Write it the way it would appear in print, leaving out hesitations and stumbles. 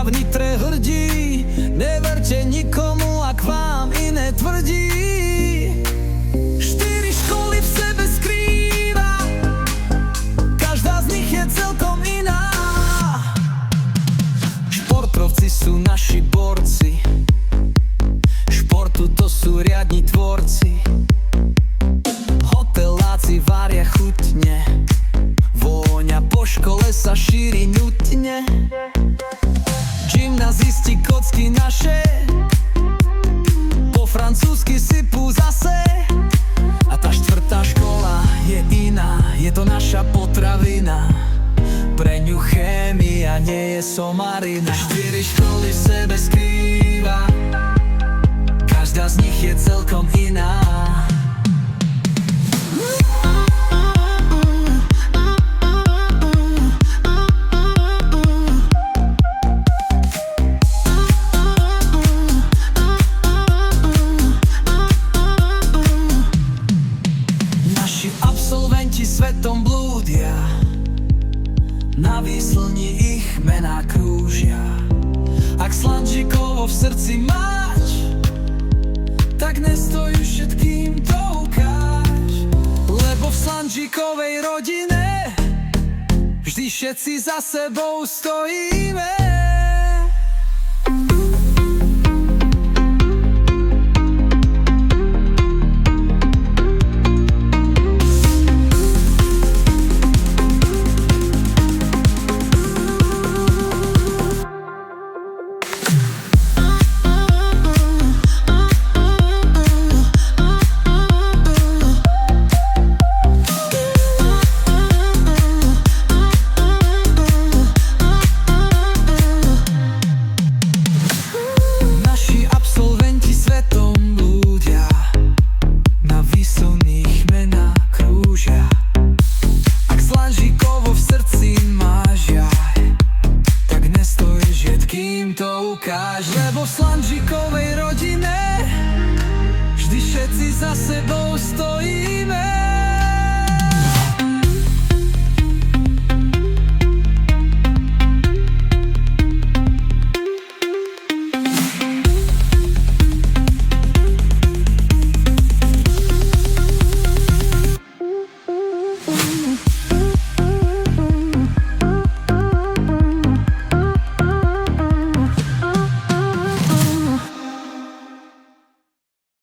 v Nitre hrdí, neverte nikomu, ak vám iné tvrdí. 4 školy v sebe skrýva, každá z nich je celkom iná. Športovci sú naši borci, športu to sú riadni tvorci. Hoteláci varia chutne, vôňa po škole sa šíri nutne. Gymnazisti kocky naše po francúzsky sypú zase. A tá 4. škola je iná, je to naša potravina. Pre ňu chémia nie je somarina. 4 školy v sebe skrýva, každá z nich je celkom iná. Naši absolventi svetom blúdia, na výslni ich mená krúžia. Ak Slančíkovo v srdci máš, tak nestoj všetkým to ukáž. Lebo v Slančíkovej rodine vždy všetci za sebou stojíme. Lebo v Slančíkovej rodine vždy všetci za sebou stojíme.